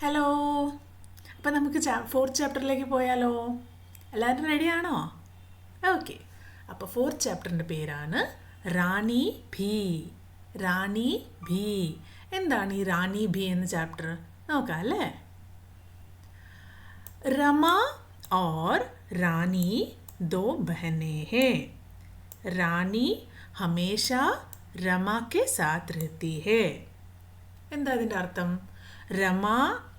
Hello. അപ്പം നമുക്ക് fourth ചാപ്റ്ററിലേക്ക് പോയാലോ? എല്ലാവരും റെഡിയാണോ? ഓക്കെ. അപ്പോൾ ഫോർത്ത് ചാപ്റ്ററിൻ്റെ പേരാണ് റാണി ഭീ. റാണി ഭീ. എന്താണ് ഈ റാണി ഭീ എന്ന ചാപ്റ്റർ? നോക്കാം അല്ലേ. रमा और रानी दो बहनें हैं. रानी हमेशा रमा के साथ रहती है. എന്താ അതിൻ്റെ അർത്ഥം? രമ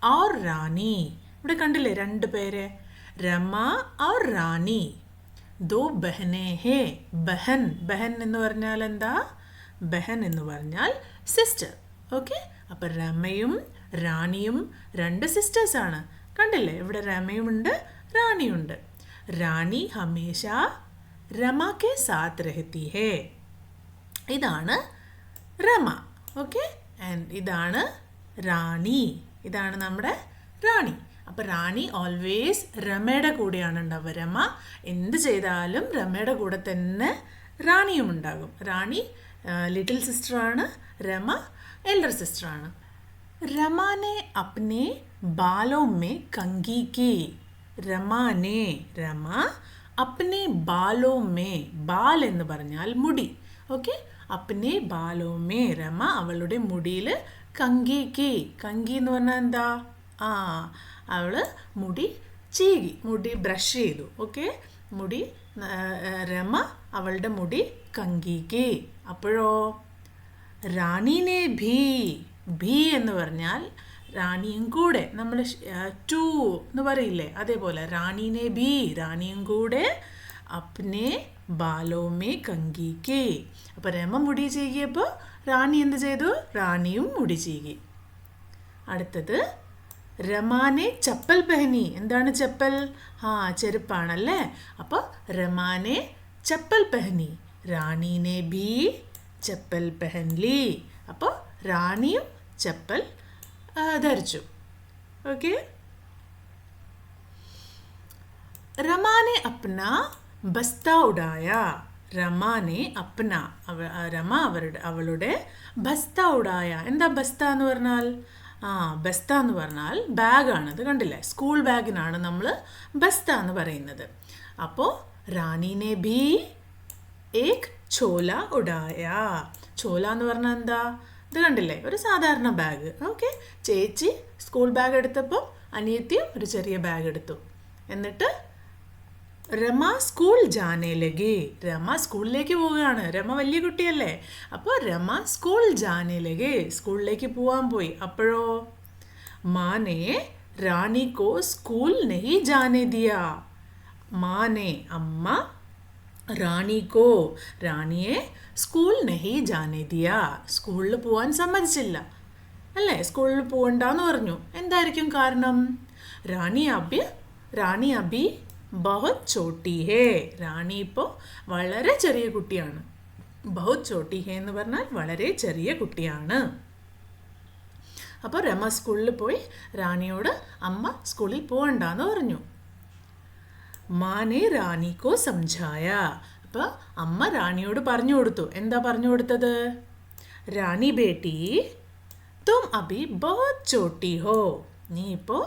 और റാണി. ഇവിടെ കണ്ടില്ലേ രണ്ട് പേര്, രമ और റാണി. ദോ ബഹനെ ഹേ. ബഹൻ, ബഹൻ എന്ന് പറഞ്ഞാൽ എന്താ? ബഹൻ എന്ന് പറഞ്ഞാൽ സിസ്റ്റർ. ഓക്കെ. അപ്പം രമയും റാണിയും രണ്ട് സിസ്റ്റേഴ്സാണ്. കണ്ടില്ലേ, ഇവിടെ രമയുമുണ്ട് റാണിയുണ്ട്. റാണി ഹമേശ രമ കെ സാത്ത് രഹത്തി ഹേ. ഇതാണ് രമ. ഓക്കെ. ആൻഡ് ഇതാണ് റാണി. ഇതാണ് നമ്മുടെ റാണി. അപ്പം റാണി ഓൾവേസ് രമയുടെ കൂടെയാണ് ഉണ്ടാവുക. രമ എന്ത് ചെയ്താലും രമയുടെ കൂടെ തന്നെ റാണിയും ഉണ്ടാകും. റാണി ലിറ്റിൽ സിസ്റ്ററാണ്, രമ എൽഡർ സിസ്റ്ററാണ്. रमा ने अपने बालों में कंघी की. रमा ने, രമ अपने बालों में, ബാൽ എന്ന് പറഞ്ഞാൽ മുടി. ഓക്കെ. अपने बालों में, രമ അവളുടെ മുടിയിൽ കങ്കി കി. കങ്കി എന്ന് പറഞ്ഞാൽ എന്താ? അവൾ മുടി ചീകി, മുടി ബ്രഷ് ചെയ്തു. ഓക്കെ. മുടി രമ അവളുടെ മുടി കങ്കിക്ക്. അപ്പോഴോ റാണീനെ ഭീ. ഭീ എന്ന് പറഞ്ഞാൽ റാണിയും കൂടെ. നമ്മൾ ടു എന്ന് പറയില്ലേ, അതേപോലെ റാണീനെ ഭീ, റാണിയും കൂടെ അപ്നെ ബാലോമേ കങ്കിക്ക്. അപ്പം രമ മുടി ചീകിയപ്പോൾ റാണി എന്ത് ചെയ്തു? റാണിയും മുടി ചീകി. അടുത്തത് രമാനെ ചപ്പൽ പെഹനി. എന്താണ് ചപ്പൽ? ചെരുപ്പാണല്ലേ. അപ്പോൾ രമാനെ ചപ്പൽ പെഹനി. റാണീനെ ഭീ ചപ്പൽ പെഹൻലി. അപ്പോൾ റാണിയും ചപ്പൽ ധരിച്ചു. ഓക്കെ. രമാനെ അപ്ന ബസ്ത ഉടായ. രമാനെ അപ്ന, രമ അവളുടെ ബസ്ത ഉടായ. എന്താ ബസ്ത എന്ന് പറഞ്ഞാൽ? ബസ്ത എന്ന് പറഞ്ഞാൽ ബാഗാണ്. അത് കണ്ടില്ലേ, സ്കൂൾ ബാഗിനാണ് നമ്മൾ ബസ്ത എന്ന് പറയുന്നത്. അപ്പോൾ റാണീനെ ഭീ ഏക് ചോല ഉടായ. ചോല എന്ന് പറഞ്ഞാൽ എന്താ? ഇത് കണ്ടില്ലേ, ഒരു സാധാരണ ബാഗ്. ഓക്കെ. ചേച്ചി സ്കൂൾ ബാഗ് എടുത്തപ്പോൾ അനിയത്തിയും ഒരു ചെറിയ ബാഗ് എടുത്തു. എന്നിട്ട് രമ സ്കൂൾ ജാനേ ലഗി. രമ സ്കൂളിലേക്ക് പോവുകയാണ്. രമ വലിയ കുട്ടിയല്ലേ. അപ്പോൾ രമ സ്കൂൾ ജാനേ ലഗി, സ്കൂളിലേക്ക് പോവാൻ പോയി. അപ്പോഴോ മാനെ റാണിക്കോ സ്കൂൾ നെഹി ജാനേ ദിയ. മാനെ, അമ്മ, റാണിക്കോ, റാണിയെ സ്കൂൾ നെഹി ജാനേ ദിയ, സ്കൂളിൽ പോകാൻ സമ്മതിച്ചില്ല അല്ലേ. സ്കൂളിൽ പോകണ്ടെന്ന് പറഞ്ഞു. എന്തായിരിക്കും കാരണം? റാണി അബി ബഹുത് ചോട്ടി ഹേ. റാണി ഇപ്പോൾ വളരെ ചെറിയ കുട്ടിയാണ്. ബഹുത് ചോട്ടി ഹേ എന്ന് പറഞ്ഞാൽ വളരെ ചെറിയ കുട്ടിയാണ്. അപ്പോൾ രമ സ്കൂളിൽ പോയി റാണിയോട് അമ്മ സ്കൂളിൽ പോകണ്ടെന്ന് പറഞ്ഞു. മാനെ റാണിക്കോ സംജായ. അപ്പോൾ അമ്മ റാണിയോട് പറഞ്ഞു കൊടുത്തു. എന്താ പറഞ്ഞു കൊടുത്തത്? റാണി ബേട്ടി തും അഭി ബഹുത് ചോട്ടി ഹോ. നീ ഇപ്പോൾ,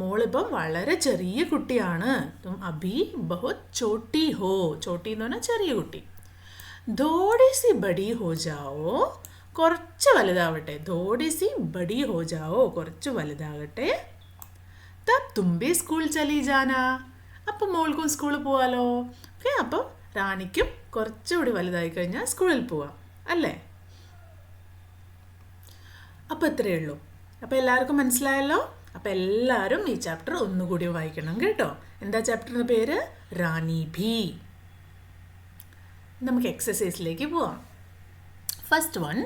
മോളിപ്പം വളരെ ചെറിയ കുട്ടിയാണ്. തും അഭി ബഹുത് ചോട്ടി ഹോ. ചോട്ടി എന്ന് പറഞ്ഞാൽ ചെറിയ കുട്ടി. ഥോടി സി ബഡി ഹോ ജാവോ. കുറച്ച് വലുതാവട്ടെ. ഥോടി സി ബഡി ഹോ ജാവോ, കുറച്ച് വലുതാകട്ടെ. തബ് തും ഭി സ്കൂൾ ചലി ജാനാ. അപ്പം മോൾക്കും സ്കൂളിൽ പോവാലോ. ഓക്കെ. അപ്പം റാണിക്കും കുറച്ചുകൂടി വലുതായി കഴിഞ്ഞാൽ സ്കൂളിൽ പോവാം അല്ലേ. അപ്പോൾ ഇത്രയേ ഉള്ളൂ. അപ്പോൾ എല്ലാവർക്കും മനസ്സിലായല്ലോ. അപ്പോൾ എല്ലാവരും ഈ ചാപ്റ്റർ ഒന്നുകൂടി വായിക്കണം കേട്ടോ. എന്താ ചാപ്റ്ററിൻ്റെ പേര്? റാണി ഭീ. നമുക്ക് എക്സസൈസിലേക്ക് പോവാം. ഫസ്റ്റ് വൺ,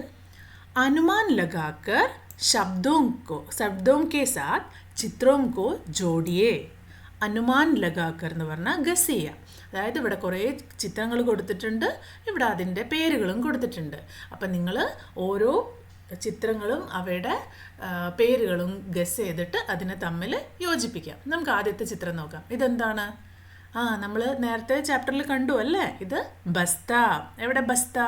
അനുമാൻ ലഗാക്കർ ശബ്ദോं के साथ ചിത്രോं को जोड़िए. അനുമാൻ ലഗാക്കർ എന്ന് പറഞ്ഞാൽ ഗസ് ചെയ്യുക. അതായത് ഇവിടെ കുറേ ചിത്രങ്ങൾ കൊടുത്തിട്ടുണ്ട്, ഇവിടെ അതിൻ്റെ പേരുകളും കൊടുത്തിട്ടുണ്ട്. അപ്പം നിങ്ങൾ ഓരോ ചിത്രങ്ങളും അവയുടെ പേരുകളും ഗസ് ചെയ്തിട്ട് അതിനെ തമ്മിൽ യോജിപ്പിക്കാം. നമുക്ക് ആദ്യത്തെ ചിത്രം നോക്കാം. ഇതെന്താണ്? നമ്മൾ നേരത്തെ ചാപ്റ്ററിൽ കണ്ടു അല്ലേ. ഇത് ബസ്ത. എവിടെ ബസ്ത?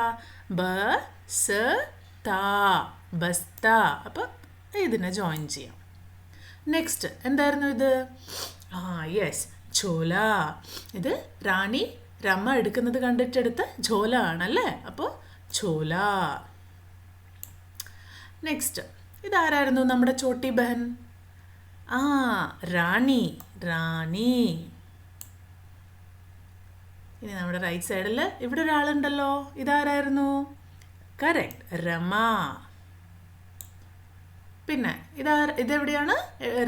ബസ്ത. ബസ്ത. അപ്പം ഇതിനെ ജോയിൻ ചെയ്യാം. നെക്സ്റ്റ് എന്തായിരുന്നു ഇത്? യെസ്, ഝോല. ഇത് റാണി രമ എടുക്കുന്നത് കണ്ടിട്ടെടുത്ത ഝോല ആണല്ലേ. അപ്പോൾ ഝോല. നെക്സ്റ്റ് ഇതാരായിരുന്നു നമ്മുടെ ചോട്ടി ബഹൻ? റാണി. റാണി. ഇനി നമ്മുടെ റൈറ്റ് സൈഡിൽ ഇവിടെ ഒരാളുണ്ടല്ലോ. ഇതാരായിരുന്നു? കറക്റ്റ്, രമ. പിന്നെ ഇതെവിടെയാണ്?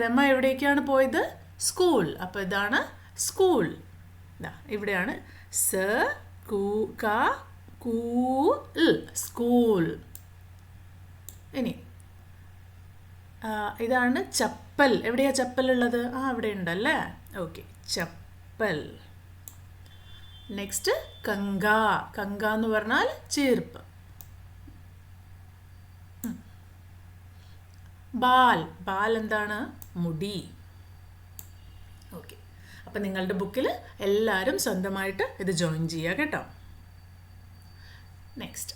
രമ എവിടേക്കാണ് പോയത്? സ്കൂൾ. അപ്പോൾ ഇതാണ് സ്കൂൾ. ഇവിടെയാണ് സ്കൂൾ. ഇനി ഇതാണ് ചപ്പൽ. എവിടെയാ ചപ്പൽ ഉള്ളത്? അവിടെ ഉണ്ടല്ലേ. ഓക്കെ, ചപ്പൽ. നെക്സ്റ്റ് കങ്ക. കങ്ക എന്ന് പറഞ്ഞാൽ ചീർപ്പ്. ബാൽ. ബാൽ എന്താണ്? മുടി. ഓക്കെ, അപ്പം നിങ്ങളുടെ ബുക്കിൽ എല്ലാവരും സ്വന്തമായിട്ട് ഇത് ജോയിൻ ചെയ്യുക കേട്ടോ. നെക്സ്റ്റ്,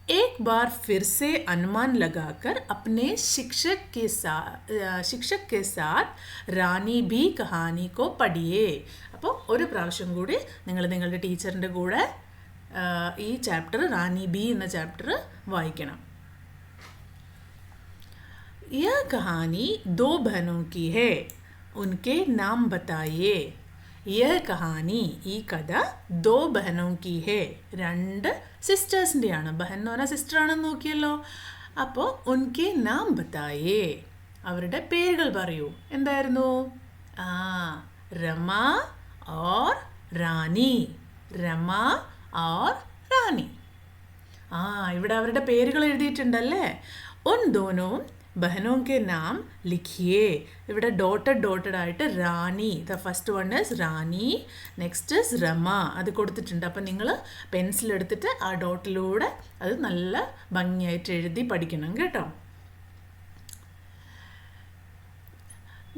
एक बार फिर से अनुमान लगाकर अपने शिक्षक के साथ റാണി ബി കഹാനി കോ പഠിയേ. അപ്പോൾ ഒരു പ്രാവശ്യം കൂടി നിങ്ങൾ നിങ്ങളുടെ ടീച്ചറിൻ്റെ കൂടെ ഈ ചാപ്റ്റർ റാണി ബി എന്ന ചാപ്റ്റർ വായിക്കണം. यह कहानी 2 बहनों की है, उनके नाम बताइए. यह कहानी, ഈ കഥ 2 ബഹനോं की है, 2 സിസ്റ്റേഴ്സിൻ്റെയാണ്. ബഹൻ എന്ന് പറഞ്ഞാൽ സിസ്റ്റർ ആണെന്ന് നോക്കിയല്ലോ. അപ്പോൾ ഉൻകെ നാം ബതായേ, അവരുടെ പേരുകൾ പറയൂ. എന്തായിരുന്നു? രമ ഓർ റാണി. രമ ഓർ റാണി. ഇവിടെ അവരുടെ പേരുകൾ എഴുതിയിട്ടുണ്ടല്ലേ. ഉൻ ദോനോ ബഹനോं के नाम लिखिए. ഇവിടെ ഡോട്ടഡ് ആയിട്ട് Rani. The first one is Rani, next is Rama. അത് കൊടുത്തിട്ടുണ്ട്. അപ്പം നിങ്ങൾ പെൻസിലെടുത്തിട്ട് ആ ഡോട്ടിലൂടെ അത് നല്ല ഭംഗിയായിട്ട് എഴുതി പഠിക്കണം കേട്ടോ.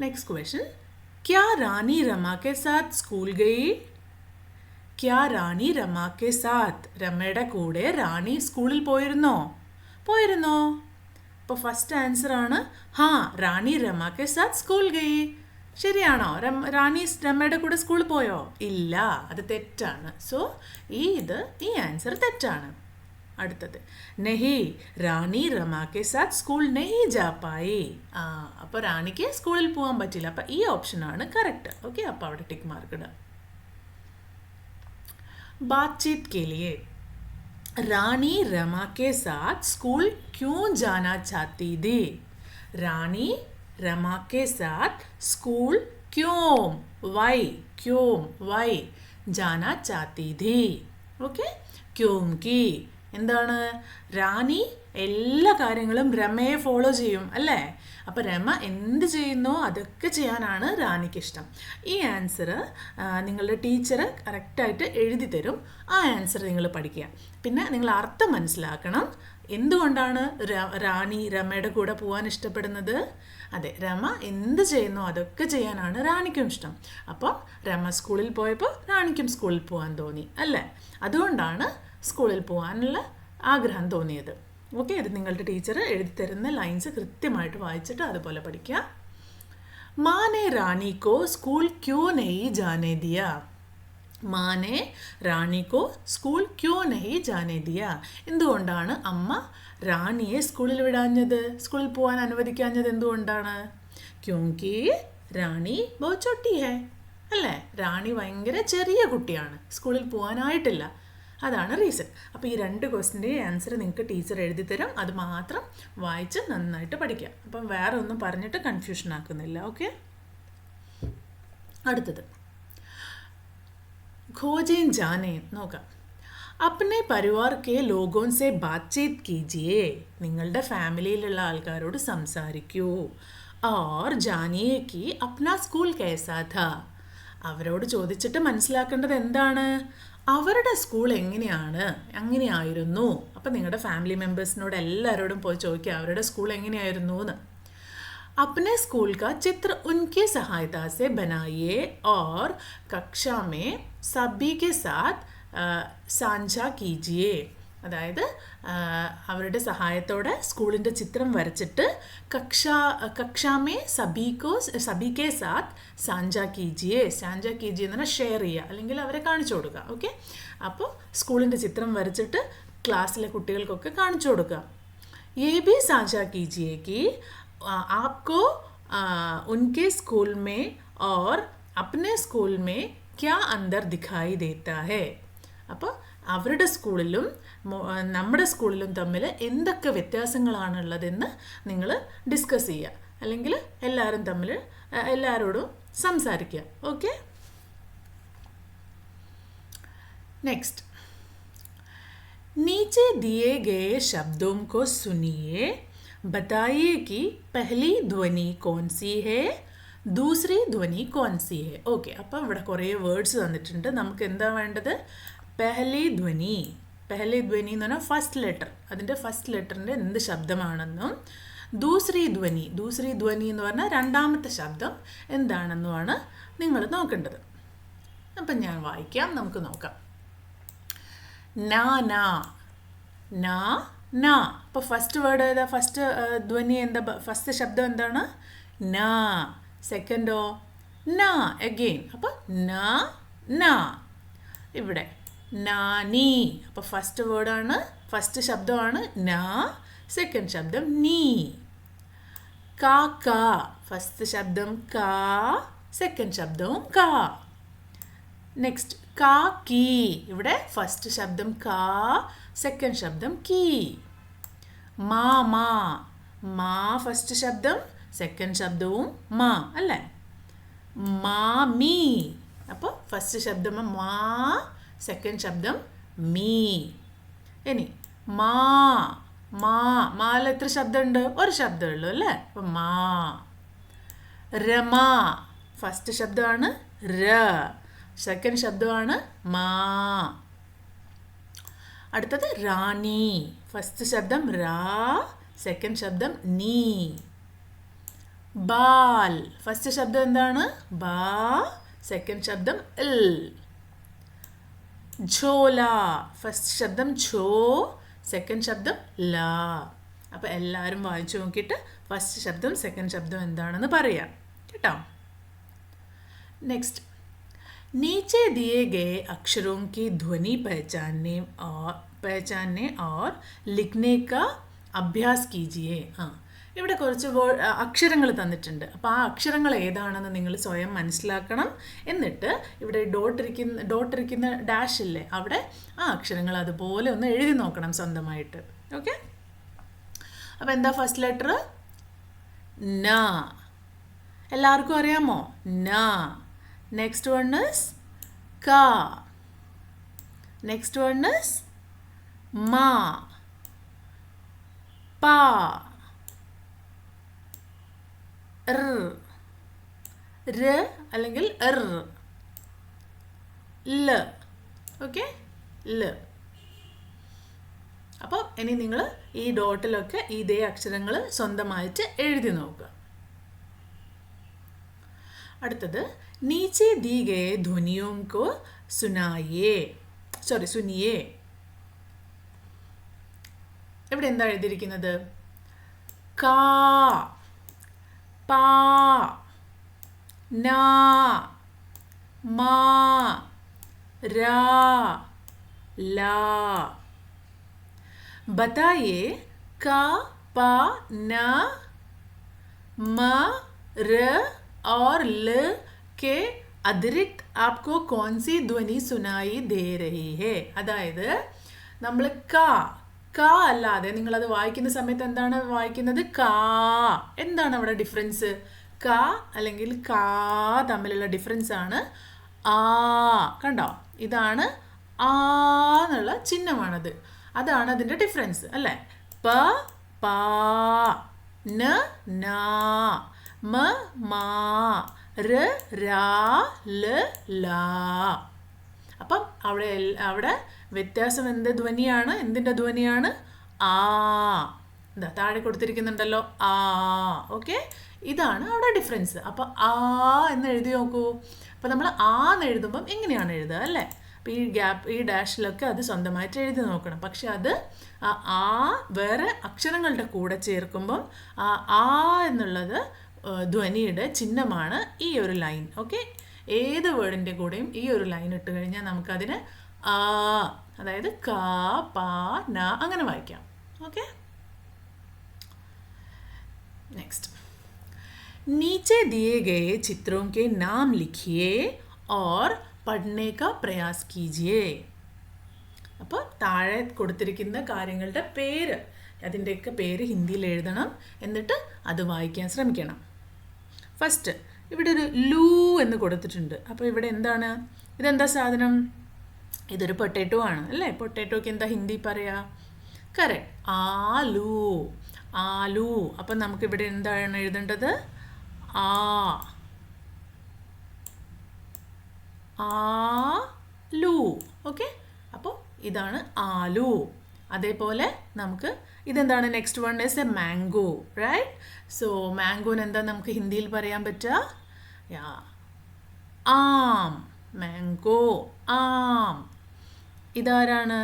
നെക്സ്റ്റ് ക്വസ്റ്റ്യൻ, क्या रानी रमा के साथ स्कूल गई? क्या रानी रमा के साथ, രമയുടെ കൂടെ റാണി സ്കൂളിൽ പോയിരുന്നോ? അപ്പോൾ ഫസ്റ്റ് ആൻസർ ആണ് റാണി രമ കെ സാത്ത് സ്കൂൾ ഗയി. ശരിയാണോ? റാണി രമയുടെ കൂടെ സ്കൂളിൽ പോയോ? ഇല്ല, അത് തെറ്റാണ്. സോ ഈ ആൻസർ തെറ്റാണ്. അടുത്തത്, നെഹി റാണി രമ കെ സാത്ത് സ്കൂൾ നെഹി ജാ പായി. അപ്പോൾ റാണിക്ക് സ്കൂളിൽ പോകാൻ പറ്റില്ല. അപ്പോൾ ഈ ഓപ്ഷനാണ് കറക്റ്റ്. ഓക്കെ, അപ്പോൾ അവിടെ ടിക്ക് മാർക്ക് ഇടുക. ബാത്ചീത് കെ ലിയേ रानी रमा के साथ स्कूल क्यों जाना चाहती थी? रानी रमा के साथ स्कूल क्यों जाना चाहती थी? ओके, क्योंकि എന്താണ്? റാണി എല്ലാ കാര്യങ്ങളും രമയെ ഫോളോ ചെയ്യും അല്ലേ. അപ്പോൾ രമ എന്ത് ചെയ്യുന്നോ അതൊക്കെ ചെയ്യാനാണ് റാണിക്ക് ഇഷ്ടം. ഈ ആൻസർ നിങ്ങളുടെ ടീച്ചർ കറക്റ്റായിട്ട് എഴുതി തരും. ആ ആൻസർ നിങ്ങൾ പഠിക്കുക. പിന്നെ നിങ്ങൾ അർത്ഥം മനസ്സിലാക്കണം. എന്തുകൊണ്ടാണ് റാണി രമയുടെ കൂടെ പോകാൻ ഇഷ്ടപ്പെടുന്നത്? അതെ, രമ എന്ത് ചെയ്യുന്നോ അതൊക്കെ ചെയ്യാനാണ് റാണിക്കും ഇഷ്ടം. അപ്പോൾ രമ സ്കൂളിൽ പോയപ്പോൾ റാണിക്കും സ്കൂളിൽ പോകാൻ തോന്നി അല്ലേ. അതുകൊണ്ടാണ് സ്കൂളിൽ പോകാനുള്ള ആഗ്രഹം തോന്നിയത്. ഓക്കെ, ഇത് നിങ്ങളുടെ ടീച്ചർ എഴുതി തരുന്ന ലൈൻസ് കൃത്യമായിട്ട് വായിച്ചിട്ട് അതുപോലെ പഠിക്കുക. മാനെ റാണി കോ സ്കൂൾ ക്യോ നെഹി ജാനെ ദിയ. മാനെ റാണി കോ സ്കൂൾ ക്യോ നെഹി ജാനെ ദിയ. എന്തുകൊണ്ടാണ് അമ്മ റാണിയെ സ്കൂളിൽ വിടാഞ്ഞത്, സ്കൂളിൽ പോകാൻ അനുവദിക്കാഞ്ഞത്? എന്തുകൊണ്ടാണ്? ക്യോങ്കി റാണി ബഹുത് ചോട്ടി ഹൈ അല്ലേ. റാണി ഭയങ്കര ചെറിയ കുട്ടിയാണ്, സ്കൂളിൽ പോകാനായിട്ടില്ല. അതാണ് റീസൺ. അപ്പോൾ ഈ 2 ക്വസ്റ്റിൻ്റെ ആൻസർ നിങ്ങൾക്ക് ടീച്ചർ എഴുതി തരും. അത് മാത്രം വായിച്ച് നന്നായിട്ട് പഠിക്കുക. അപ്പം വേറെ ഒന്നും പറഞ്ഞിട്ട് കൺഫ്യൂഷൻ ആക്കുന്നില്ല. ഓക്കെ, അടുത്തത് ഖോജേൻ ജാനേ നോക്കാം. അപ്നെ പരിവാർ കെ ലോഗോൻ സെ ബാത്ചീത് കീജിയേ. നിങ്ങളുടെ ഫാമിലിയിലുള്ള ആൾക്കാരോട് സംസാരിക്കൂ. ഓർ ജാനിയേ കി അപ്നാ സ്കൂൾ കൈസാ ഥാ. അവരോട് ചോദിച്ചിട്ട് മനസ്സിലാക്കേണ്ടത് എന്താണ്? അവരുടെ സ്കൂൾ എങ്ങനെയായിരുന്നു. അപ്പം നിങ്ങളുടെ ഫാമിലി മെമ്പേഴ്സിനോട് എല്ലാവരോടും പോയി ചോദിക്കുക അവരുടെ സ്കൂൾ എങ്ങനെയായിരുന്നു എന്ന്. अपने स्कूल का चित्र उनकी सहायता से बनाइए और कक्षा में सभी के साथ साझा कीजिए. അതായത് അവരുടെ സഹായത്തോടെ സ്കൂളിൻ്റെ ചിത്രം വരച്ചിട്ട് കക്ഷാമേ സബീകെ സാത്ത് സാഞ്ചാ കീജിയെ എന്ന് പറഞ്ഞാൽ ഷെയർ ചെയ്യുക, അല്ലെങ്കിൽ അവരെ കാണിച്ചു കൊടുക്കുക. ഓക്കെ, അപ്പോൾ സ്കൂളിൻ്റെ ചിത്രം വരച്ചിട്ട് ക്ലാസ്സിലെ കുട്ടികൾക്കൊക്കെ കാണിച്ചു കൊടുക്കുക. ये भी साझा कीजिए कि आपको उनके स्कूल में और अपने स्कूल में क्या अंदर दिखाई देता है. അപ്പോൾ അവരുടെ സ്കൂളിലും നമ്മുടെ സ്കൂളിലും തമ്മിൽ എന്തൊക്കെ വ്യത്യാസങ്ങളാണുള്ളതെന്ന് നിങ്ങൾ ഡിസ്കസ് ചെയ്യുക, അല്ലെങ്കിൽ എല്ലാവരോടും സംസാരിക്കുക. ഓക്കെ, നെക്സ്റ്റ്, नीचे दिए गए शब्दों को सुनिए, बताइए कि पहली ध्वनि कौन सी है, दूसरी ध्वनि कौन सी है. ഓക്കെ, അപ്പോൾ ഇവിടെ കുറേ വേർഡ്സ് തന്നിട്ടുണ്ട്. നമുക്ക് എന്താ വേണ്ടത്? പെഹലി ധ്വനി എന്ന് പറഞ്ഞാൽ ഫസ്റ്റ് ലെറ്റർ, അതിൻ്റെ ഫസ്റ്റ് ലെറ്ററിൻ്റെ എന്ത് ശബ്ദമാണെന്നും, ദൂസരി ധ്വനി എന്ന് പറഞ്ഞാൽ രണ്ടാമത്തെ ശബ്ദം എന്താണെന്നുമാണ് നിങ്ങൾ നോക്കേണ്ടത്. അപ്പം ഞാൻ വായിക്കാം, നമുക്ക് നോക്കാം. നാ. അപ്പോൾ ഫസ്റ്റ് വേർഡ് ഏതാ? ഫസ്റ്റ് ധ്വനി എന്താ? ഫസ്റ്റ് ശബ്ദം എന്താണ്? നാ. സെക്കൻഡോ? നാ അഗെയിൻ. അപ്പോൾ നാ. ഇവിടെ നാനി. അപ്പോൾ ഫസ്റ്റ് വേർഡാണ്, ഫസ്റ്റ് ശബ്ദമാണ് നാ, സെക്കൻഡ് ശബ്ദം നീ. കാക്ക. ഫസ്റ്റ് ശബ്ദം കാ, സെക്കൻഡ് ശബ്ദവും കാ. നെക്സ്റ്റ് കാക്കി. ഇവിടെ ഫസ്റ്റ് ശബ്ദം കാ, സെക്കൻഡ് ശബ്ദം കീ. മാ ഫസ്റ്റ് ശബ്ദം, സെക്കൻഡ് ശബ്ദവും മാ അല്ലേ? മാമി. അപ്പോൾ ഫസ്റ്റ് ശബ്ദം മാ, സെക്കൻഡ് ശബ്ദം മീ. ഇനി മാല എത്ര ശബ്ദമുണ്ട്? ഒരു ശബ്ദമേ ഉള്ളൂ അല്ലേ? അപ്പം മാ. രമ. ഫസ്റ്റ് ശബ്ദമാണ് ര, സെക്കൻഡ് ശബ്ദമാണ് മാ. അടുത്തത് റാണി. ഫസ്റ്റ് ശബ്ദം രാ, സെക്കൻഡ് ശബ്ദം നീ. ബാൽ. ഫസ്റ്റ് ശബ്ദം എന്താണ്? ബാ, സെക്കൻഡ് ശബ്ദം ഇൽ. ഝോല. ഫസ്റ്റ് ശബ്ദം ഛോ, സെക്കൻഡ് ശബ്ദം ലാ. അപ്പോൾ എല്ലാവരും വായിച്ചു നോക്കിയിട്ട് ഫസ്റ്റ് ശബ്ദം സെക്കൻഡ് ശബ്ദം എന്താണെന്ന് പറയാം കേട്ടോ. നെക്സ്റ്റ്, नीचे दिए गए अक्षरों की ध्वनि पहचानने और लिखने का अभ्यास कीजिए. ഇവിടെ കുറച്ച് അക്ഷരങ്ങൾ തന്നിട്ടുണ്ട്. അപ്പോൾ ആ അക്ഷരങ്ങൾ ഏതാണെന്ന് നിങ്ങൾ സ്വയം മനസ്സിലാക്കണം. എന്നിട്ട് ഇവിടെ ഡോട്ട് ഇരിക്കുന്ന ഡാഷ് ഇല്ലേ, അവിടെ ആ അക്ഷരങ്ങൾ അതുപോലെ ഒന്ന് എഴുതി നോക്കണം സ്വന്തമായിട്ട്. ഓക്കെ, അപ്പോൾ എന്താ ഫസ്റ്റ് ലെറ്റർ? ന. എല്ലാവർക്കും അറിയാമോ? ന. Next one is ka. Next one is ma. Pa. R. അല്ലെങ്കിൽ r. L. Okay, L. അപ്പോൾ ഇനി നിങ്ങൾ ഈ ഡോട്ടിലൊക്കെ ഇതേ അക്ഷരങ്ങൾ സ്വന്തമായിട്ട് എഴുതി നോക്കുക. അടുത്തത്, नीचे दी गए ध्वनियों को सुनिए. ഇവിടെ എന്താ എഴുതിയിരിക്കുന്നത്? കാ, പാ, നാ, മാ, രാ, ലാ. बताइए का, पा, ना, म, र और ल के अतिरिक्त आपको कौन सी ध्वनि सुनाई दे रही है. അതായത് നമ്മൾ കാ അല്ലാതെ നിങ്ങളത് വായിക്കുന്ന സമയത്ത് എന്താണ് വായിക്കുന്നത്? കാ. എന്താണ് അവിടെ ഡിഫറൻസ്? കാ അല്ലെങ്കിൽ കാ തമ്മിലുള്ള ഡിഫറൻസ് ആണ് ആ. കണ്ടോ, ഇതാണ് ആ എന്നുള്ള ചിഹ്നമാണത്. അതാണ് അതിൻ്റെ ഡിഫറൻസ് അല്ലേ? പ, പാ, ന, നാ, മ, മാ, ര, രാ, ല, ലാ. അപ്പം അവിടെ വ്യത്യാസം ധ്വനിയാണ്? എന്തിൻ്റെ ധ്വനിയാണ്? ആ. എന്താ താഴെ കൊടുത്തിരിക്കുന്നുണ്ടല്ലോ, ആ. ഓക്കെ, ഇതാണ് അവിടെ ഡിഫറൻസ്. അപ്പോൾ ആ എന്ന് എഴുതി നോക്കൂ. അപ്പോൾ നമ്മൾ ആ എന്ന് എഴുതുമ്പം എങ്ങനെയാണ് എഴുതുക അല്ലേ? അപ്പോൾ ഈ ഡാഷിലൊക്കെ അത് സ്വന്തമായിട്ട് എഴുതി നോക്കണം. പക്ഷെ അത് ആ വേറെ അക്ഷരങ്ങളുടെ കൂടെ ചേർക്കുമ്പം ആ എന്നുള്ളത് ധ്വനിയുടെ ചിഹ്നമാണ് ഈ ഒരു ലൈൻ. ഓക്കെ, ഏത് വേർഡിൻ്റെ കൂടെയും ഈ ഒരു ലൈൻ ഇട്ട് കഴിഞ്ഞാൽ നമുക്കതിന് ആ, അതായത് കാ, പാ, ന അങ്ങനെ വായിക്കാം. ഓക്കെ, नेक्स्ट, नीचे दिए गए चित्रों के नाम लिखिए और പഠനേ കാ പ്രയാസ് കീജിയേ. അപ്പോൾ താഴെ കൊടുത്തിരിക്കുന്ന കാര്യങ്ങളുടെ പേര്, അതിൻ്റെയൊക്കെ പേര് ഹിന്ദിയിൽ എഴുതണം, എന്നിട്ട് അത് വായിക്കാൻ ശ്രമിക്കണം. ഫസ്റ്റ് ഇവിടെ ഒരു ലൂ എന്ന് കൊടുത്തിട്ടുണ്ട്. അപ്പോൾ ഇവിടെ എന്താണ്, ഇതെന്താ സാധനം? ഇതൊരു പൊട്ടാറ്റോ ആണ് അല്ലേ? പൊട്ടാറ്റോക്ക് എന്താ ഹിന്ദി പറയാ? കറക്റ്റ്, ആലു. ആലു. അപ്പം നമുക്കിവിടെ എന്താണ് എഴുതേണ്ടത്? ആലു. ഓക്കെ, അപ്പോൾ ഇതാണ് ആലു. അതേപോലെ നമുക്ക് ഇതെന്താണ്? Next one is a mango, right? So മാംഗോന് എന്താ നമുക്ക് ഹിന്ദിയിൽ പറയാൻ പറ്റുക? ആം. മാംഗോ, ആം. ഇതാരാണ്?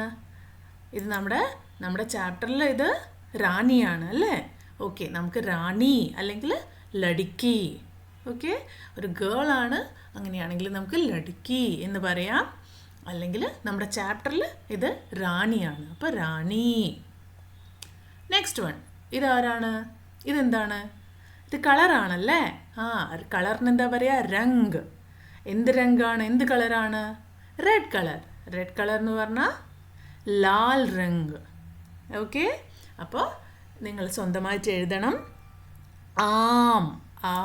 ഇത് നമ്മുടെ ചാപ്റ്ററിൽ ഇത് റാണിയാണ് അല്ലേ? ഓക്കെ, നമുക്ക് റാണി അല്ലെങ്കിൽ ലടുക്കി. ഓക്കെ, ഒരു ഗേൾ ആണ്, അങ്ങനെയാണെങ്കിൽ നമുക്ക് ലടുക്കി എന്ന് പറയാം. അല്ലെങ്കിൽ നമ്മുടെ ചാപ്റ്ററിൽ ഇത് റാണിയാണ്, അപ്പോൾ റാണി. നെക്സ്റ്റ് വൺ, ഇതാരാണ്? ഇതെന്താണ്? ഇത് കളറാണല്ലേ? കളറിന് എന്താ പറയുക? രംഗ്. എന്ത് രംഗാണ്? എന്ത് കളറാണ്? Red colour. റെഡ് കളർ എന്ന് പറഞ്ഞാൽ ലാൽ രംഗ്. ഓക്കെ, അപ്പോൾ നിങ്ങൾ സ്വന്തമായിട്ട് എഴുതണം. ആം, ആ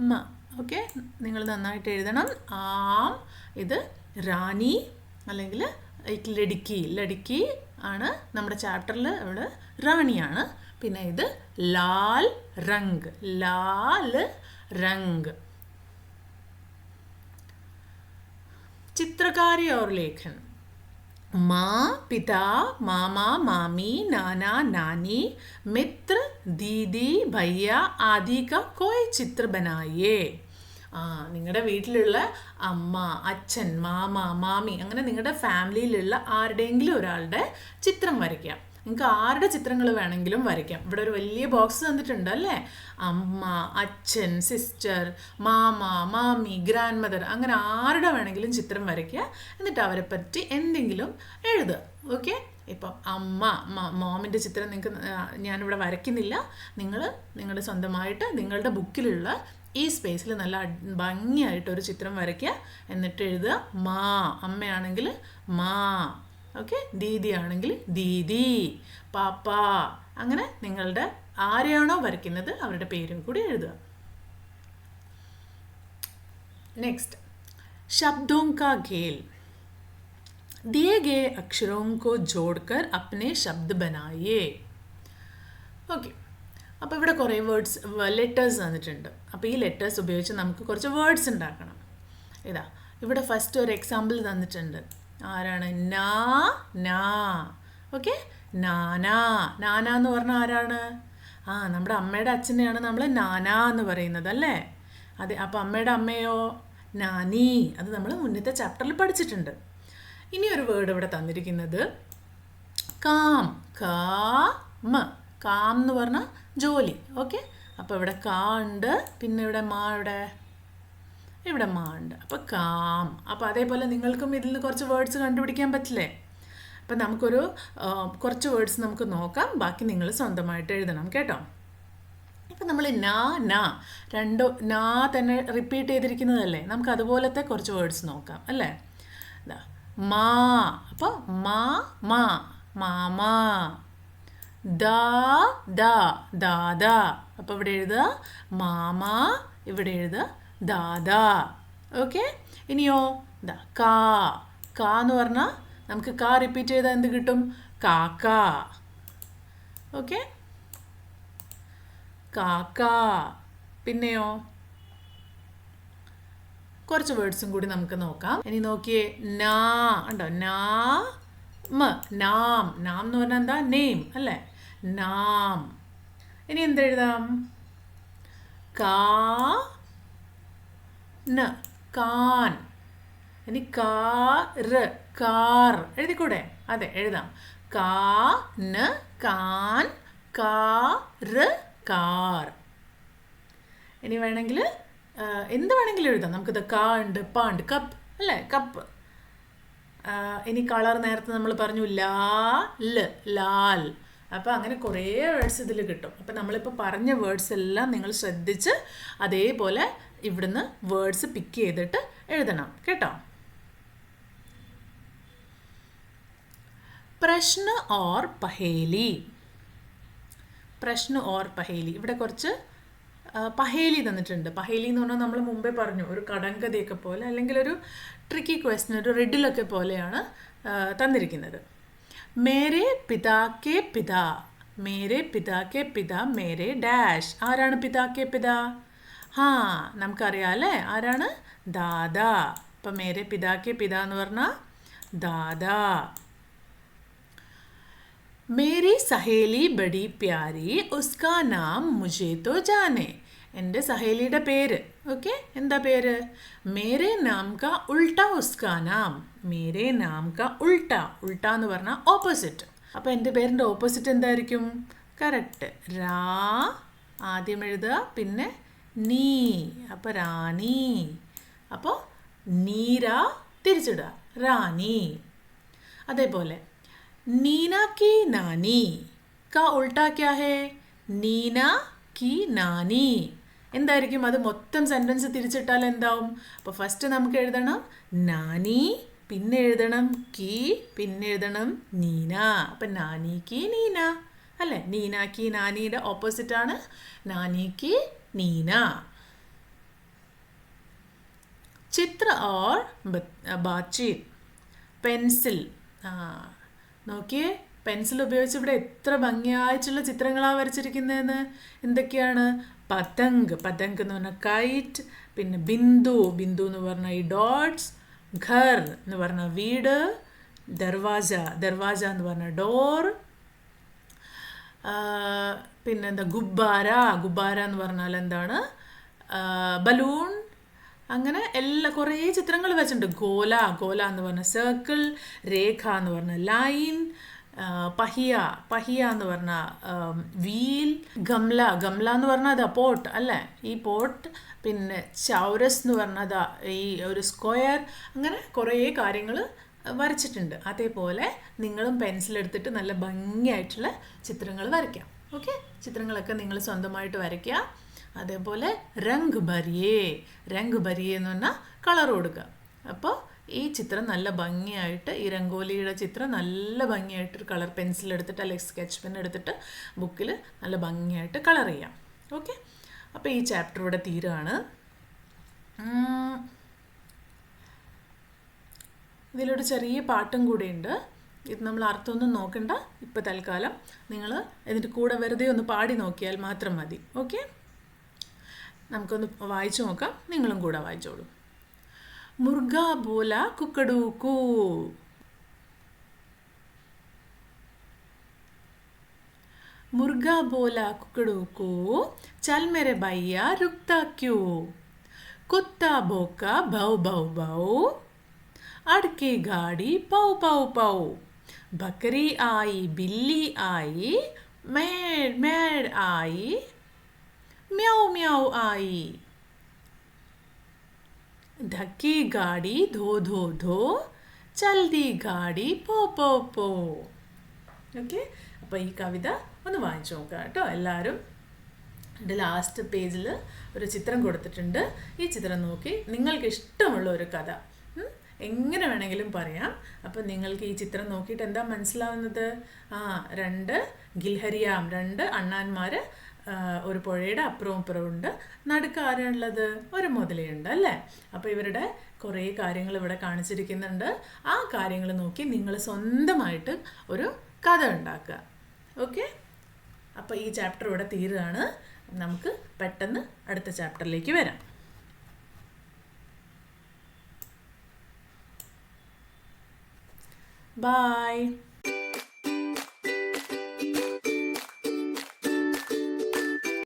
മ. ഓക്കെ, നിങ്ങൾ നന്നായിട്ട് എഴുതണം. ആം, ഇത് റാണി അല്ലെങ്കിൽ ലടുക്കി. ലടുക്കി ആണ് നമ്മുടെ ചാപ്റ്ററിൽ അവിടെ റാണിയാണ്. പിന്നെ ഇത് ലാൽ രംഗ്. ലാൽ രംഗ്. चित्रकारी और लेखन. माँ, पिता, मामा, मामी, नाना, नानी, मित्र, दीदी, भैया आदि का कोई चित्र बनाइए. നിങ്ങളുടെ വീട്ടിലുള്ള അമ്മ, അച്ഛൻ, മാമ, മാമി, അങ്ങനെ നിങ്ങളുടെ ഫാമിലിയിലുള്ള ആരുടെയെങ്കിലും ഒരാളുടെ ചിത്രം വരയ്ക്കാം. നിങ്ങൾക്ക് ആരുടെ ചിത്രങ്ങൾ വേണമെങ്കിലും വരയ്ക്കാം. ഇവിടെ ഒരു വലിയ ബോക്സ് തന്നിട്ടുണ്ട് അല്ലേ? അമ്മ, അച്ഛൻ, സിസ്റ്റർ, മാമ, മാമി, ഗ്രാൻഡ് മദർ, അങ്ങനെ ആരുടെ വേണമെങ്കിലും ചിത്രം വരയ്ക്കുക. എന്നിട്ട് അവരെ പറ്റി എന്തെങ്കിലും എഴുതുക. ഓക്കെ, ഇപ്പം അമ്മ, മോമിൻ്റെ ചിത്രം നിങ്ങൾക്ക് ഞാനിവിടെ വരയ്ക്കുന്നില്ല. നിങ്ങൾ സ്വന്തമായിട്ട് നിങ്ങളുടെ ബുക്കിലുള്ള ഈ സ്പേസിൽ നല്ല ഭംഗിയായിട്ടൊരു ചിത്രം വരയ്ക്കുക. എന്നിട്ട് എഴുതുക മാ. അമ്മയാണെങ്കിൽ മാ. ഓക്കെ, ദീദി ആണെങ്കിൽ ദീദി, പാപ്പ, അങ്ങനെ നിങ്ങളുടെ ആരെയാണോ വരയ്ക്കുന്നത് അവരുടെ പേരും കൂടി എഴുതുക. നെക്സ്റ്റ്, ശബ്ദോं का खेल. दिए गए अक्षरों को जोड़कर अपने शब्द बनाइए. ഓക്കെ, അപ്പോൾ ഇവിടെ കുറേ ലെറ്റേഴ്സ് തന്നിട്ടുണ്ട്. അപ്പോൾ ഈ ലെറ്റേഴ്സ് ഉപയോഗിച്ച് നമുക്ക് കുറച്ച് വേർഡ്സ് ഉണ്ടാക്കണം. ഇവിടെ ഫസ്റ്റ് ഒരു എക്സാമ്പിൾ തന്നിട്ടുണ്ട്. ആരാണ്? നാ, നാ. ഓക്കെ, നാനാ. നാന എന്ന് പറഞ്ഞാൽ ആരാണ്? നമ്മുടെ അമ്മയുടെ അച്ഛനെയാണ് നമ്മൾ നാന എന്ന് പറയുന്നത് അല്ലേ? അതെ. അപ്പോൾ അമ്മയുടെ അമ്മയോ? നാനി. അത് നമ്മൾ മുന്നത്തെ ചാപ്റ്ററിൽ പഠിച്ചിട്ടുണ്ട്. ഇനി ഒരു വേർഡ് ഇവിടെ തന്നിരിക്കുന്നത് കാം. കാം. കാം എന്ന് പറഞ്ഞാൽ ജോലി. ഓക്കെ, അപ്പോൾ ഇവിടെ കാ ഉണ്ട്, പിന്നെ ഇവിടെ മാ, ഇവിടെ മാ ഉണ്ട്. അപ്പോൾ കാം. അപ്പോൾ അതേപോലെ നിങ്ങൾക്കും ഇതിൽ നിന്ന് കുറച്ച് വേർഡ്സ് കണ്ടുപിടിക്കാൻ പറ്റില്ലേ? അപ്പം നമുക്കൊരു കുറച്ച് വേർഡ്സ് നമുക്ക് നോക്കാം. ബാക്കി നിങ്ങൾ സ്വന്തമായിട്ട് എഴുതണം കേട്ടോ. ഇപ്പം നമ്മൾ നാ, നാ രണ്ടോ നാ തന്നെ റിപ്പീറ്റ് ചെയ്തിരിക്കുന്നതല്ലേ? നമുക്ക് അതുപോലത്തെ കുറച്ച് വേർഡ്സ് നോക്കാം അല്ലേ? മാ. അപ്പോൾ മാ, മാ, മാമാ. ദാ, ദാ, ദാദാ. അപ്പോൾ ഇവിടെ എഴുതുക മാമാ, ഇവിടെ എഴുതുക ദാദാ. ഓക്കെ, ഇനിയോ കാ. കാ എന്ന് പറഞ്ഞാൽ നമുക്ക് കാ റിപ്പീറ്റ് ചെയ്താൽ എന്ത് കിട്ടും? കാക്ക. ഓക്കെ, കാക്ക. പിന്നെയോ കുറച്ച് വേർഡ്സും കൂടി നമുക്ക് നോക്കാം. ഇനി നോക്കിയേ, നാ ഉണ്ടോ? നാം. നാം. നാം എന്ന് പറഞ്ഞാൽ എന്താ? നെയിം അല്ലേ? നാം. ഇനി എന്തെഴുതാം? കാ ന കാൻ. ഇനി കാർ കാർ എഴുതിക്കൂടെ? അതെ എഴുതാം. കാ ന കാൻ കാർ കാർ. ഇനി വേണമെങ്കിൽ എന്ത് വേണമെങ്കിലും എഴുതാം. നമുക്കിത് കാ ഉണ്ട്, പ ഉണ്ട്, കപ്പ് അല്ലേ, കപ്പ്. ഇനി കളർ നേരത്തെ നമ്മൾ പറഞ്ഞു ലാൽ ലാൽ. അപ്പോൾ അങ്ങനെ കുറേ വേർഡ്സ് ഇതിൽ കിട്ടും. അപ്പോൾ നമ്മളിപ്പോൾ പറഞ്ഞ വേർഡ്സ് എല്ലാം നിങ്ങൾ ശ്രദ്ധിച്ച് അതേപോലെ ഇവിടുന്ന് വേർഡ്സ് പിക്ക് ചെയ്തിട്ട് എഴുതണം കേട്ടോ. പ്രശ്ന ഓർ പഹേലി. പ്രശ്ന ഓർ പഹേലി. ഇവിടെ കുറച്ച് പഹേലി തന്നിട്ടുണ്ട്. പഹേലി എന്ന് പറഞ്ഞാൽ നമ്മൾ മുമ്പേ പറഞ്ഞു ഒരു കടങ്കഥയൊക്കെ പോലെ അല്ലെങ്കിൽ ഒരു ട്രിക്കി ക്വസ്റ്റ്യൻ, ഒരു റിഡിലൊക്കെ പോലെയാണ് തന്നിരിക്കുന്നത്. മേരെ പിതാക്കെ പിതാ. മേരെ പിതാക്കെ പിതാ മേരെ ഡാഷ്. ആരാണ് പിതാക്കെ പിതാ? നമുക്കറിയാം അല്ലേ ആരാണ്? ദാദാ. അപ്പം മേരെ പിതാക്കെ പിതാ എന്ന് പറഞ്ഞാൽ ദാദാ. മേരി സഹേലി ബഡി പ്യാരി ഉസ്കാ നാം മുझे तो जाने. എൻ്റെ സഹേലിയുടെ പേര്. ഓക്കെ, എന്താ പേര്? മേരെ നാം കാ ഉൾട്ട ഉസ്കാ നാം. മേരെ നാം കാ ഉൾട്ട. ഉൾട്ട എന്ന് പറഞ്ഞാൽ ഓപ്പോസിറ്റ്. അപ്പോൾ എൻ്റെ പേരിൻ്റെ ഓപ്പോസിറ്റ് എന്തായിരിക്കും? കറക്റ്റ്. രാ ആദ്യം എഴുതുക, പിന്നെ നീ. അപ്പോൾ റാണി. അപ്പോൾ നീര തിരിച്ചിടുക, റാണി. അതേപോലെ नीना की नानी का उल्टा क्या है? नीന की नानी. എന്തായിരിക്കും അത്? മൊത്തം സെൻറ്റൻസ് തിരിച്ചിട്ടാൽ എന്താവും? അപ്പോൾ ഫസ്റ്റ് നമുക്ക് എഴുതണം നാനി, പിന്നെ എഴുതണം കി, പിന്നെ എഴുതണം നീന. അപ്പം നാനി കി നീന അല്ലേ? നീന കി നാനിയുടെ ഓപ്പോസിറ്റാണ് നാനി കി നീന. ചിത്ര ഓർ ബാത്ചീത്. പെൻസിൽ. നോക്കിയേ, പെൻസിൽ ഉപയോഗിച്ച് ഇവിടെ എത്ര ഭംഗിയായിട്ടുള്ള ചിത്രങ്ങളാണ് വരച്ചിരിക്കുന്നതെന്ന്. എന്തൊക്കെയാണ്? പതംഗ്. പതംഗ് എന്ന് പറഞ്ഞാൽ കൈറ്റ്. പിന്നെ ബിന്ദു. ബിന്ദു എന്ന് പറഞ്ഞാൽ ഈ ഡോട്ട്സ്. ഘർ എന്ന് പറഞ്ഞാൽ വീട്. ദർവാജ. ദർവാജ എന്ന് പറഞ്ഞാൽ ഡോർ. പിന്നെന്താ? ഗുബ്ബാര. ഗുബ്ബാര എന്ന് പറഞ്ഞാൽ എന്താണ്? ബലൂൺ. അങ്ങനെ കുറേ ചിത്രങ്ങൾ വെച്ചിട്ടുണ്ട്. ഗോല. ഗോല എന്ന് പറഞ്ഞാൽ സർക്കിൾ. രേഖ എന്ന് പറഞ്ഞാൽ ലൈൻ. പഹിയ. പഹിയ എന്ന് പറഞ്ഞാൽ വീൽ. ഗംല. ഗംല എന്ന് പറഞ്ഞാൽ അതാ പോട്ട് അല്ലേ, ഈ പോട്ട്. പിന്നെ ചൗരസ് എന്ന് പറഞ്ഞാൽ അതാ ഈ ഒരു സ്ക്വയർ. അങ്ങനെ കുറേ കാര്യങ്ങൾ വരച്ചിട്ടുണ്ട്. അതേപോലെ നിങ്ങളും പെൻസിലെടുത്തിട്ട് നല്ല ഭംഗിയായിട്ടുള്ള ചിത്രങ്ങൾ വരയ്ക്കാം. ഓക്കെ, ചിത്രങ്ങളൊക്കെ നിങ്ങൾ സ്വന്തമായിട്ട് വരയ്ക്കുക. അതേപോലെ രംഗ് ഭരിയേ. രംഗ് ഭരിയേ എന്ന് പറഞ്ഞാൽ കളർ കൊടുക്കുക. അപ്പോൾ ഈ ചിത്രം നല്ല ഭംഗിയായിട്ട്, ഈ രംഗോലിയുടെ ചിത്രം നല്ല ഭംഗിയായിട്ടൊരു കളർ പെൻസിൽ എടുത്തിട്ട് അല്ലെങ്കിൽ സ്കെച്ച് പെൻ എടുത്തിട്ട് ബുക്കിൽ നല്ല ഭംഗിയായിട്ട് കളർ ചെയ്യാം. ഓക്കെ, അപ്പോൾ ഈ ചാപ്റ്റർ ഇവിടെ തീരുകയാണ്. ഇതിലൊരു ചെറിയ പാട്ടും കൂടെ ഉണ്ട്. ഇത് നമ്മൾ അർത്ഥമൊന്നും നോക്കണ്ട. ഇപ്പോൾ തൽക്കാലം നിങ്ങൾ ഇതിൻ്റെ കൂടെ വെറുതെ ഒന്ന് പാടി നോക്കിയാൽ മാത്രം മതി. ഓക്കെ, നമുക്കൊന്ന് വായിച്ചു നോക്കാം. നിങ്ങളും കൂടെ വായിച്ചോളൂ. മുർഗ ബോല കുക്കടൂക്കൂ. മുർഗ ബോല കുക്കടൂക്കൂ ചൽ മേരെ ഭയ്യ രുക്താ ക്യൂ. കുത്ത ഭോക്ക ഭൗ ഭൗ ഭൗ. അടക്കി ഗാടി പൗ പൗ പൗ. ബക്കरी आई बिल्ली आई मेड मेड आई म्याऊ म्याऊ आई. धक्की गाड़ी धो धो धो चलती गाड़ी പോ പോ പോ. ഓക്കെ, അപ്പോൾ ഈ കവിത ഒന്ന് വായിച്ചു നോക്കുക കേട്ടോ എല്ലാവരും. എൻ്റെ ലാസ്റ്റ് പേജിൽ ഒരു ചിത്രം കൊടുത്തിട്ടുണ്ട്. ഈ ചിത്രം നോക്കി നിങ്ങൾക്ക് ഇഷ്ടമുള്ള ഒരു കഥ എങ്ങനെ വേണമെങ്കിലും പറയാം. അപ്പം നിങ്ങൾക്ക് ഈ ചിത്രം നോക്കിയിട്ട് എന്താ മനസ്സിലാവുന്നത്? രണ്ട് ഗിൽഹരിയാം, രണ്ട് അണ്ണാന്മാർ ഒരു പുഴയുടെ അപ്പുറവും ഇപ്പുറവും ഉണ്ട്. നടുക്ക് ആരാണുള്ളത്? ഒരു മുതലയുണ്ട് അല്ലേ? അപ്പോൾ ഇവരുടെ കുറേ കാര്യങ്ങൾ ഇവിടെ കാണിച്ചിരിക്കുന്നുണ്ട്. ആ കാര്യങ്ങൾ നോക്കി നിങ്ങൾ സ്വന്തമായിട്ട് ഒരു കഥ ഉണ്ടാക്കുക. ഓക്കെ, അപ്പോൾ ഈ ചാപ്റ്റർ ഇവിടെ തീരുകയാണ്. നമുക്ക് പെട്ടെന്ന് അടുത്ത ചാപ്റ്ററിലേക്ക് വരാം. Bye.